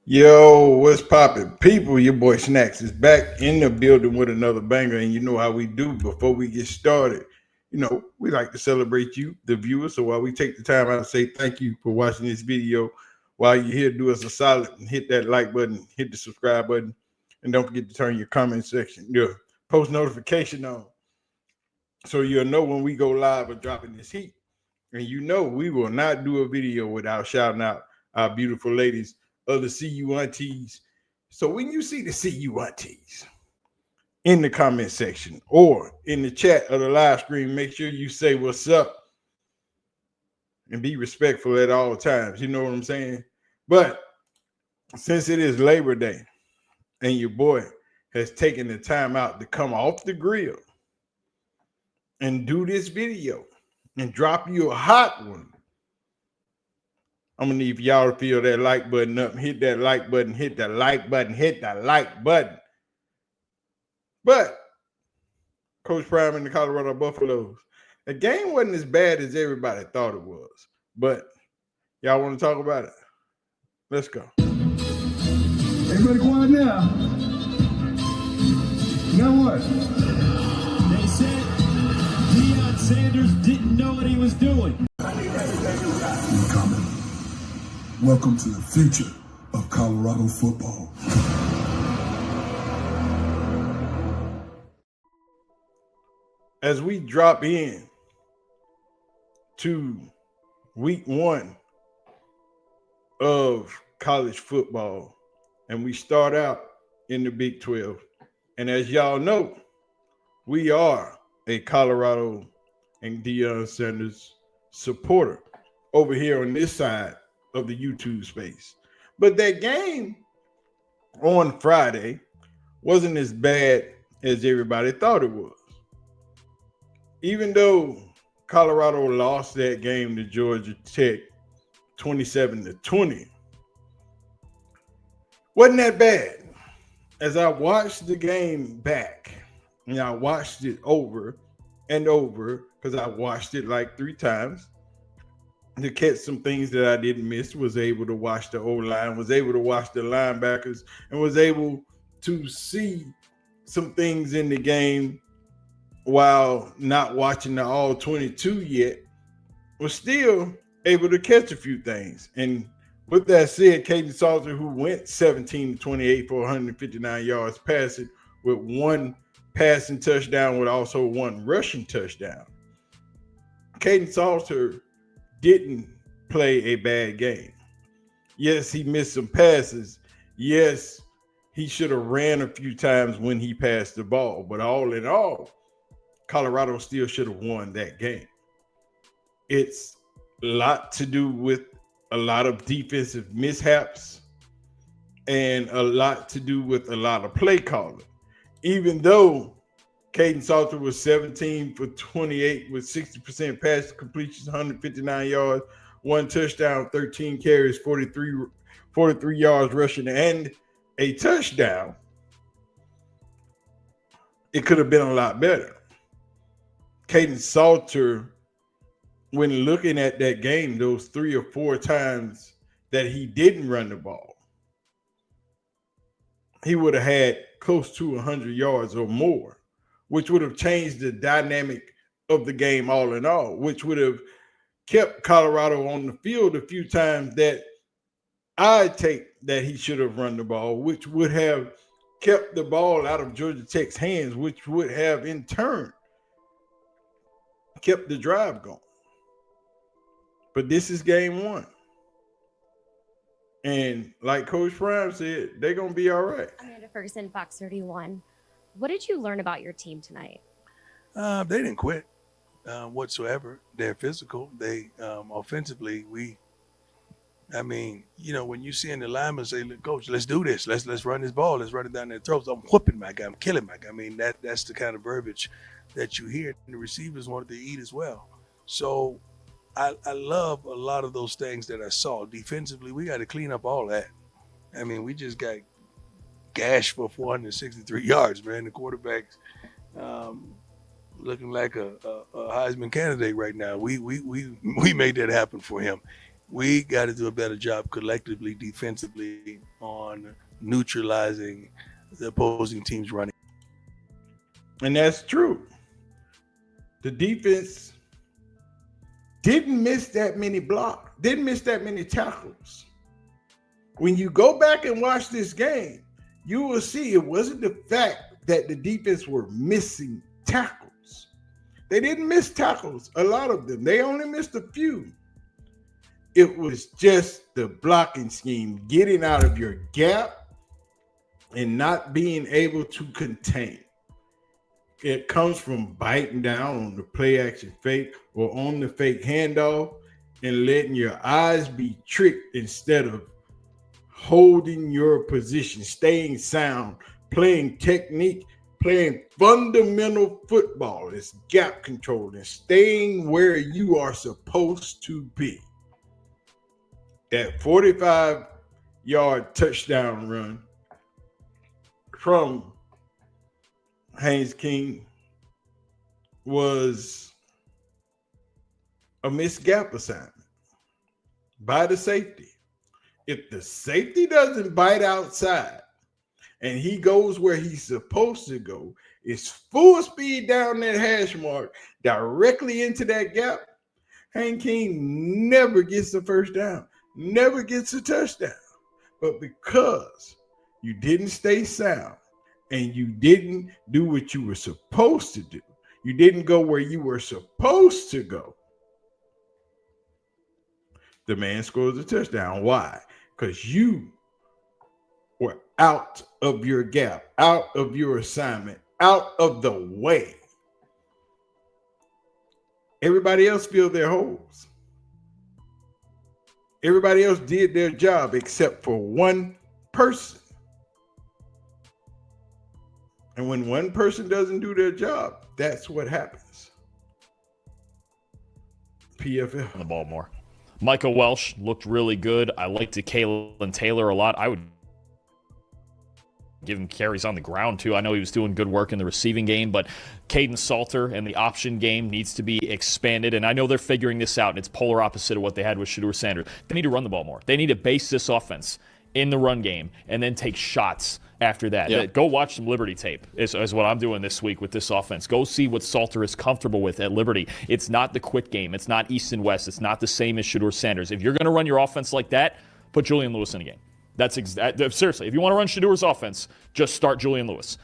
Yo, what's poppin'? People, your boy Snacks is back in the building with another banger, and you know how we do. Before we get started, we like to celebrate you, the viewers. So while we take the time out to say thank you for watching this video, while you're here, do us a solid and hit that like button, hit the subscribe button, and don't forget to turn your comment section, your post notification on, so you'll know when we go live or dropping this heat. And we will not do a video without shouting out our beautiful ladies of the CU aunties. So when you see the CU aunties in the comment section or in the chat of the live stream, make sure you say what's up and be respectful at all times. You know what I'm saying? But since it is Labor Day and your boy has taken the time out to come off the grill and do this video and drop you a hot one, I'm gonna need for y'all to feel that like button up, hit that like button, hit that like button, hit that like button. But Coach Prime and the Colorado Buffaloes, the game wasn't as bad as everybody thought it was. But y'all want to talk about it? Let's go. Everybody quiet now. Now what? They said Deion Sanders didn't know what he was doing. Incoming. Welcome to the future of Colorado football. As we drop in to week one of college football, and we start out in the Big 12. And as y'all know, we are a Colorado and Deion Sanders supporter over here on this side of the YouTube space. But that game on Friday wasn't as bad as everybody thought it was. Even though Colorado lost that game to Georgia Tech 27-20, wasn't that bad. As I watched the game back, and I watched it over and over, because I watched it like 3 times to catch some things that I didn't miss, was able to watch the O-line, was able to watch the linebackers, and was able to see some things in the game while not watching the all 22 yet, was still able to catch a few things. And with that said, Caden Salter, who went 17-28 for 159 yards passing with 1 passing touchdown with also 1 rushing touchdown. Caden Salter didn't play a bad game. Yes, he missed some passes. Yes, he should have ran a few times when he passed the ball. But all in all, Colorado still should have won that game. It's a lot to do with a lot of defensive mishaps and a lot to do with a lot of play calling. Even though Caden Salter was 17 for 28 with 60% pass completions, 159 yards, 1 touchdown, 13 carries, 43 yards rushing, and a touchdown, it could have been a lot better. Caden Salter, when looking at that game, those 3 or 4 times that he didn't run the ball, he would have had close to 100 yards or more, which would have changed the dynamic of the game all in all, which would have kept Colorado on the field a few times that I take that he should have run the ball, which would have kept the ball out of Georgia Tech's hands, which would have in turn kept the drive going. But this is game 1. And like Coach Prime said, they're going to be all right. Amanda Ferguson, Fox 31. What did you learn about your team tonight? They didn't quit whatsoever. They're physical. They offensively, when you see the linemen say, "Look, Coach, let's do this. Let's run this ball. Let's run it down their throats. I'm whooping my guy. I'm killing my guy." I mean, that's the kind of verbiage that you hear. And the receivers wanted to eat as well. So I love a lot of those things that I saw. Defensively, we got to clean up all that. I mean, we just got gashed for 463 yards, man. The quarterback's looking like a Heisman candidate right now. We made that happen for him. we got to do a better job collectively, defensively, on neutralizing the opposing team's running. And that's true. The defense didn't miss that many blocks, didn't miss that many tackles. When you go back and watch this game, you will see it wasn't the fact that the defense were missing tackles. They didn't miss tackles, a lot of them. They only missed a few. It was just the blocking scheme, getting out of your gap and not being able to contain. It comes from biting down on the play action fake or on the fake handoff and letting your eyes be tricked instead of holding your position, staying sound, playing technique, playing fundamental football. It's gap control and staying where you are supposed to be. That 45-yard touchdown run from Haynes King was a missed gap assignment by the safety. If the safety doesn't bite outside and he goes where he's supposed to go, it's full speed down that hash mark directly into that gap, Haynes King never gets the first down, never gets a touchdown. But because you didn't stay sound, and you didn't do what you were supposed to do, you didn't go where you were supposed to go, the man scores a touchdown. Why? Because you were out of your gap, out of your assignment, out of the way. Everybody else filled their holes. Everybody else did their job except for one person. And when one person doesn't do their job, that's what happens. PFL. On the ball more. Michael Welsh looked really good. I liked Kalen Taylor a lot. I would give him carries on the ground, too. I know he was doing good work in the receiving game, but Caden Salter and the option game needs to be expanded, and I know they're figuring this out, and it's polar opposite of what they had with Shedeur-Sanders. They need to run the ball more. They need to base this offense in the run game and then take shots after that. Yep. Go watch some Liberty tape is what I'm doing this week with this offense. Go see what Salter is comfortable with at Liberty. It's not the quick game. It's not East and West. It's not the same as Shedeur-Sanders. If you're going to run your offense like that, put Julian Lewis in a game. That's seriously, if you want to run Shedeur's offense, just start Julian Lewis.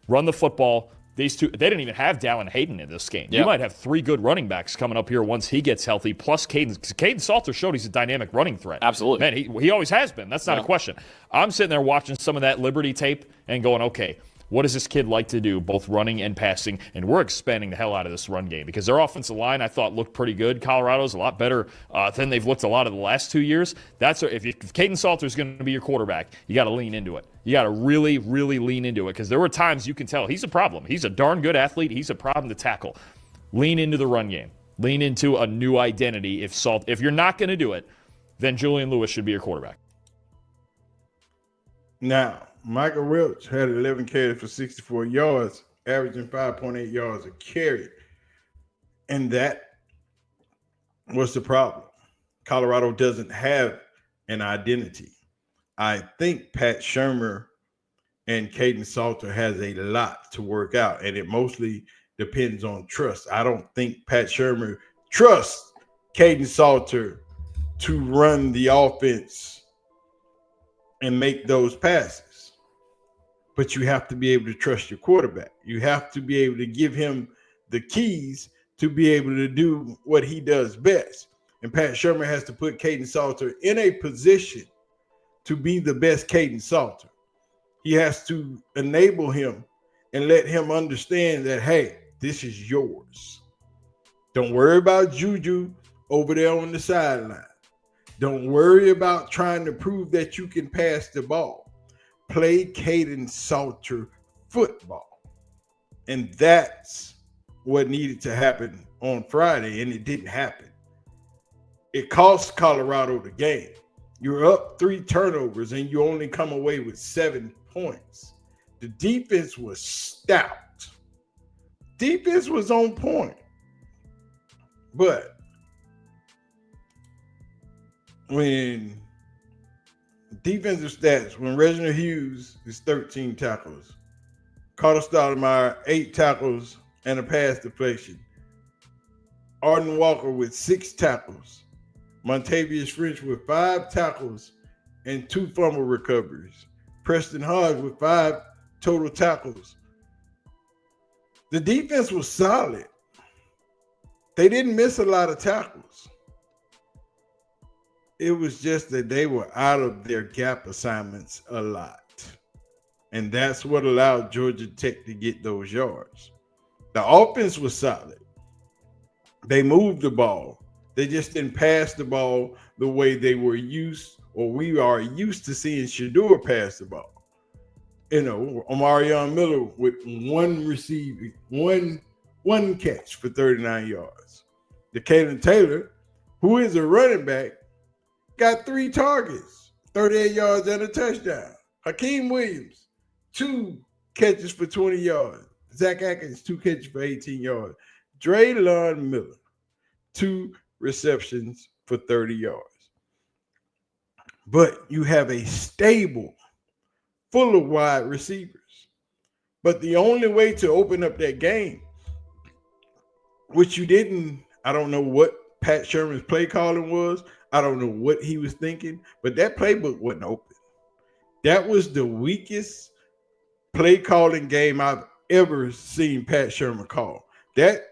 Run the football. These two, they didn't even have Dallin Hayden in this game. Yep. You might have three good running backs coming up here once he gets healthy, plus Caden Salter showed he's a dynamic running threat. Absolutely. Man, he always has been. That's not a question. I'm sitting there watching some of that Liberty tape and going, okay, what does this kid like to do, both running and passing? And we're expanding the hell out of this run game because their offensive line, I thought, looked pretty good. Colorado's a lot better than they've looked a lot of the last 2 years. If Caden Salter is going to be your quarterback, you got to lean into it. You got to really, really lean into it because there were times you can tell he's a problem. He's a darn good athlete. He's a problem to tackle. Lean into the run game. Lean into a new identity. If you're not going to do it, then Julian Lewis should be your quarterback. Now, Michael Welch had 11 carries for 64 yards, averaging 5.8 yards a carry. And that was the problem. Colorado doesn't have an identity. I think Pat Shurmur and Caden Salter has a lot to work out, and it mostly depends on trust. I don't think Pat Shurmur trusts Caden Salter to run the offense and make those passes. But you have to be able to trust your quarterback. You have to be able to give him the keys to be able to do what he does best. And Pat Shurmur has to put Caden Salter in a position to be the best Caden Salter. He has to enable him and let him understand that, hey, this is yours. Don't worry about Juju over there on the sideline. Don't worry about trying to prove that you can pass the ball. Play Caden Salter football. And that's what needed to happen on Friday, and it didn't happen. It cost Colorado the game. You're up 3 turnovers, and you only come away with 7 points. The defense was stout. Defense was on point. But when defensive stats, when Reginald Hughes is 13 tackles, Carter Stoudemire 8 tackles and a pass deflection, Arden Walker with 6 tackles, Montavious French with 5 tackles and 2 fumble recoveries, Preston Hodge with 5 total tackles. The defense was solid. They didn't miss a lot of tackles. It was just that they were out of their gap assignments a lot. And that's what allowed Georgia Tech to get those yards. The offense was solid. They moved the ball. They just didn't pass the ball the way they were used, or we are used to seeing Shedeur pass the ball. You know, Omarion Miller with one receiver, one catch for 39 yards. Decalen Taylor, who is a running back, got 3 targets, 38 yards and a touchdown. Hakeem Williams, 2 catches for 20 yards. Zach Atkins, 2 catches for 18 yards. Draylon Miller, 2 receptions for 30 yards. But you have a stable full of wide receivers. But the only way to open up that game, which you didn't, I don't know what Pat Sherman's play calling was. I don't know what he was thinking, but that playbook wasn't open. That was the weakest play calling game I've ever seen Pat Sherman call. That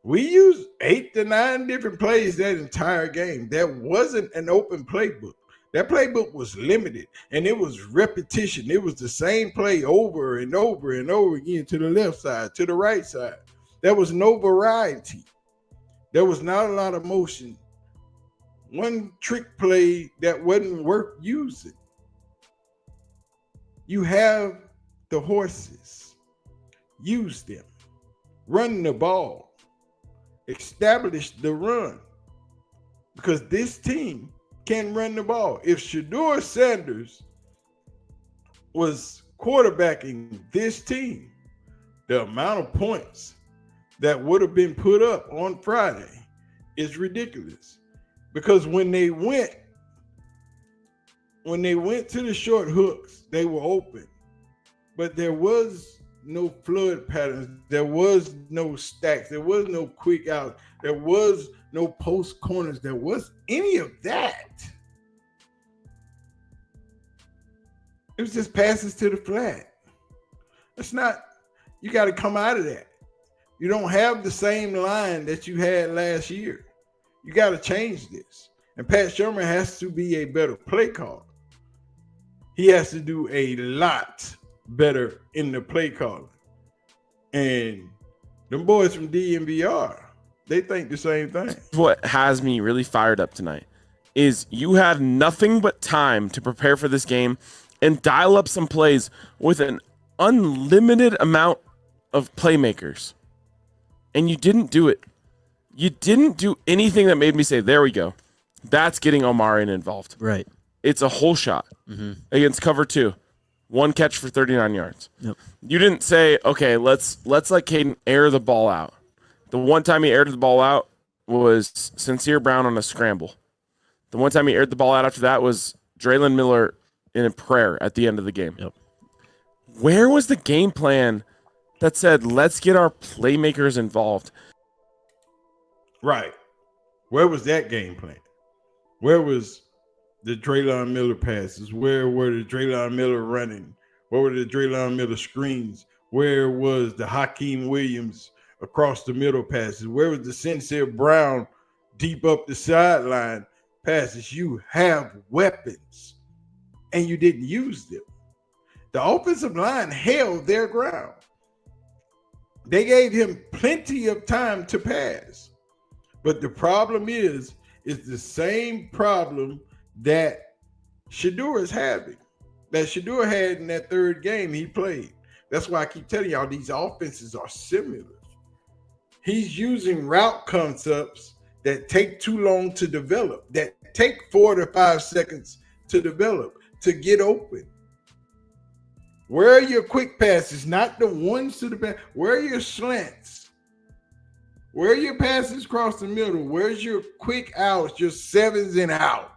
we used 8 to 9 different plays that entire game. That wasn't an open playbook. That playbook was limited, and it was repetition. It was the same play over and over and over again to the left side, to the right side. There was no variety. There was not a lot of motion. One trick play that wasn't worth using. You have the horses. Use them. Run the ball. Establish the run. Because this team can run the ball. If Shedeur-Sanders was quarterbacking this team, the amount of points that would have been put up on Friday is ridiculous. Because when they went to the short hooks, they were open. But there was no flood patterns. There was no stacks. There was no quick out. There was no post corners. There was any of that. It was just passes to the flat. It's not, you got to come out of that. You don't have the same line that you had last year. You got to change this. And Pat Sherman has to be a better play caller. He has to do a lot better in the play calling. And them boys from DNVR, they think the same thing. What has me really fired up tonight is you had nothing but time to prepare for this game and dial up some plays with an unlimited amount of playmakers. And you didn't do it. You didn't do anything that made me say, there we go. That's getting Omarion involved. Right. It's a whole shot against cover 2. 1 catch for 39 yards. Yep. You didn't say, okay, let's let Caden air the ball out. The one time he aired the ball out was Sincere Brown on a scramble. The one time he aired the ball out after that was Draylon Miller in a prayer at the end of the game. Yep. Where was the game plan that said, let's get our playmakers involved? Right. Where was that game plan? Where was the Draylon Miller passes? Where were the Draylon Miller running? Where were the Draylon Miller screens? Where was the Hakeem Williams across the middle passes? Where was the Sincere Brown deep up the sideline passes? You have weapons, and you didn't use them. The offensive line held their ground. They gave him plenty of time to pass. But the problem is the same problem that Shedeur is having, that Shedeur had in that third game he played. That's why I keep telling y'all these offenses are similar. He's using route concepts that take too long to develop, that take 4 to 5 seconds to develop, to get open. Where are your quick passes? Not the ones to the back. Where are your slants? Where are your passes across the middle? Where's your quick outs, your 7s and out?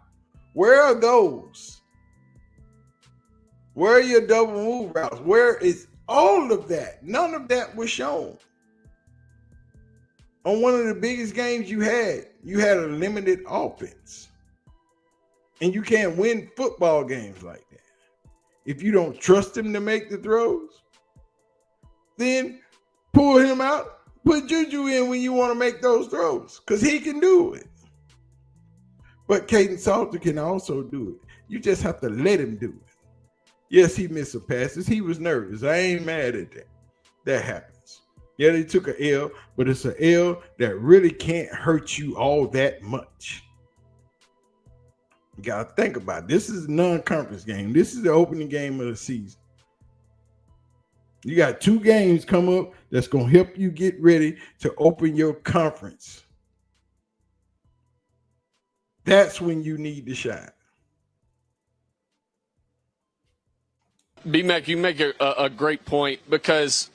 Where are those? Where are your double move routes? Where is all of that? None of that was shown. On one of the biggest games you had a limited offense. And you can't win football games like that. If you don't trust him to make the throws, then pull him out, put Juju in when you want to make those throws, because he can do it. But Caden Salter can also do it. You just have to let him do it. Yes, he missed some passes. He was nervous. I ain't mad at that. That happens. Yeah, they took an L, but it's an L that really can't hurt you all that much. You got to think about it. This is a non-conference game. This is the opening game of the season. You got 2 games come up that's going to help you get ready to open your conference. That's when you need to shine. B-Mac, you make a great point, because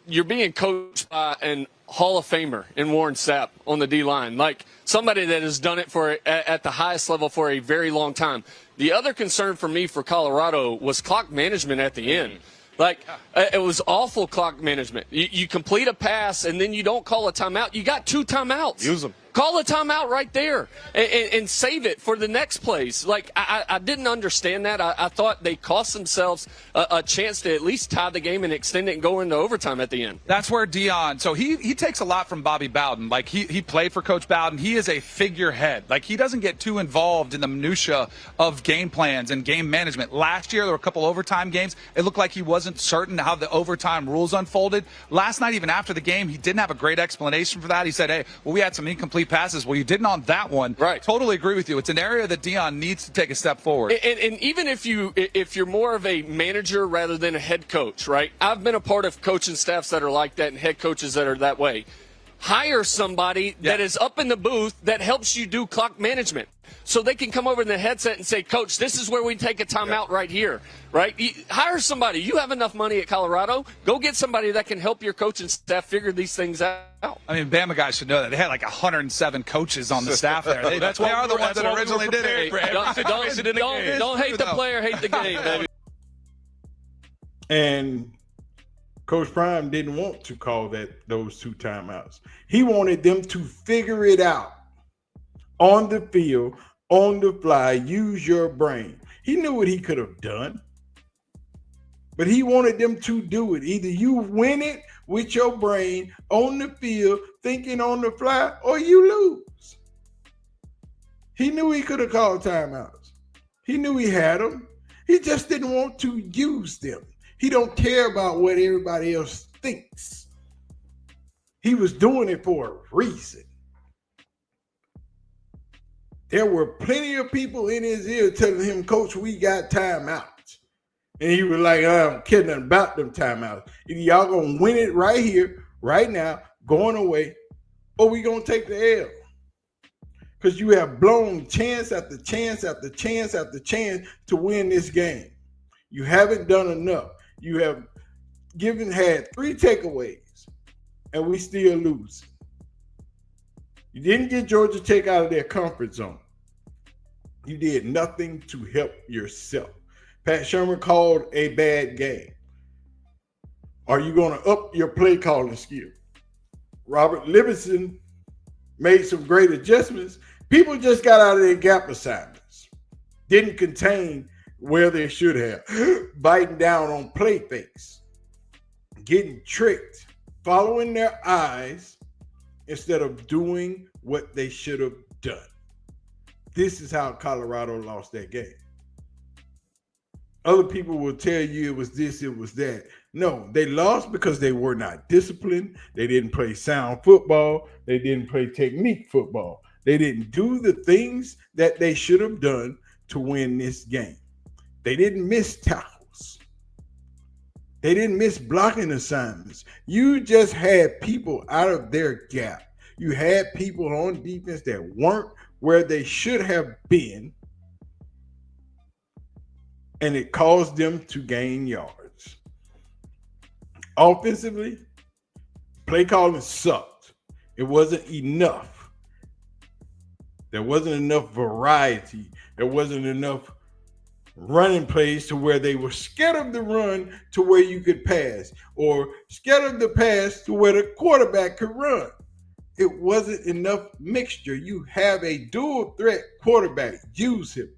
you're being coached by an Hall of Famer in Warren Sapp on the D-line, like somebody that has done it at the highest level for a very long time. The other concern for me for Colorado was clock management at the end. Like, it was awful clock management. You complete a pass, and then you don't call a timeout. You got 2 timeouts. Use them. Call a timeout right there and save it for the next plays. Like, I didn't understand that. I thought they cost themselves a chance to at least tie the game and extend it and go into overtime at the end. That's where Deion, so he takes a lot from Bobby Bowden. Like, he played for Coach Bowden. He is a figurehead. Like, he doesn't get too involved in the minutia of game plans and game management. Last year, there were a couple overtime games. It looked like he wasn't certain how the overtime rules unfolded. Last night, even after the game, he didn't have a great explanation for that. He said, hey, well, we had some incomplete passes. Well, you didn't on that one. Right. Totally agree with you. It's an area that Deion needs to take a step forward. And even if you're more of a manager rather than a head coach, right? I've been a part of coaching staffs that are like that and head coaches that are that way. Hire somebody that is up in the booth that helps you do clock management, so they can come over in the headset and say, Coach, this is where we take a timeout right here, right? Hire somebody. You have enough money at Colorado. Go get somebody that can help your coaching staff figure these things out. I mean, Bama guys should know that. They had like 107 coaches on the staff there. They are the ones that originally did it. Don't hate the player, hate the game, baby. And Coach Prime didn't want to call those 2 timeouts. He wanted them to figure it out on the field, on the fly, use your brain. He knew what he could have done, but he wanted them to do it. Either you win it with your brain on the field, thinking on the fly, or you lose. He knew he could have called timeouts. He knew he had them. He just didn't want to use them. He don't care about what everybody else thinks. He was doing it for a reason. There were plenty of people in his ear telling him, Coach, we got timeouts. And he was like, I don't care nothing about them timeouts. Either y'all going to win it right here, right now, going away, or we going to take the L. Because you have blown chance after chance after chance after chance to win this game. You haven't done enough. You have had 3 takeaways, and we still lose. You didn't get Georgia Tech out of their comfort zone. You did nothing to help yourself. Pat Shermer called a bad game. Are you going to up your play calling skill? Robert Livingston made some great adjustments. People just got out of their gap assignments. Didn't contain where they should have. Biting down on play fakes. Getting tricked. Following their eyes instead of doing what they should have done. This is how Colorado lost that game. Other people will tell you it was this, it was that. No, they lost because they were not disciplined. They didn't play sound football. They didn't play technique football. They didn't do the things that they should have done to win this game. They didn't miss tackles. They didn't miss blocking assignments. You just had people out of their gap. You had people on defense that weren't where they should have been, and it caused them to gain yards. Offensively, play calling sucked. It wasn't enough. There wasn't enough variety. There wasn't enough running plays to where they were scared of the run to where you could pass, or scared of the pass to where the quarterback could run. It wasn't enough mixture. You have a dual threat quarterback. Use him.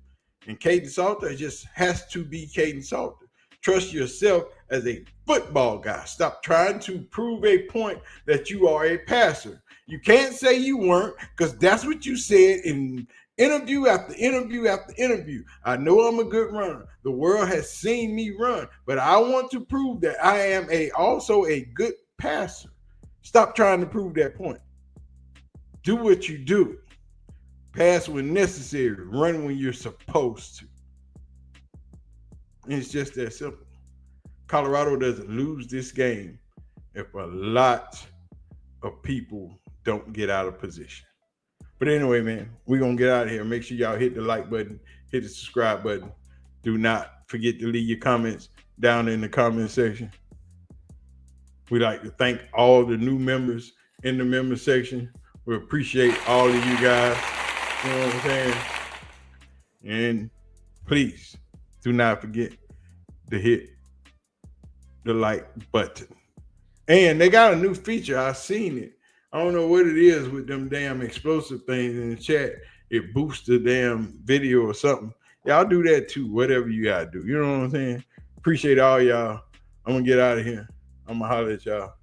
And Caden Salter just has to be Caden Salter. Trust yourself as a football guy. Stop trying to prove a point that you are a passer. You can't say you weren't, because that's what you said in interview after interview after interview. I know I'm a good runner. The world has seen me run, but I want to prove that I am also a good passer. Stop trying to prove that point. Do what you do. Pass when necessary. Run when you're supposed to. And it's just that simple. Colorado doesn't lose this game if a lot of people don't get out of position. But anyway, man, we're going to get out of here. Make sure y'all hit the like button, hit the subscribe button. Do not forget to leave your comments down in the comment section. We'd like to thank all the new members in the member section. We appreciate all of you guys. You know what I'm saying? And please do not forget to hit the like button. And they got a new feature. I've seen it. I don't know what it is with them damn explosive things in the chat. It boosts the damn video or something. Y'all do that too, whatever you gotta do. You know what I'm saying? Appreciate all y'all. I'm gonna get out of here. I'm gonna holler at y'all.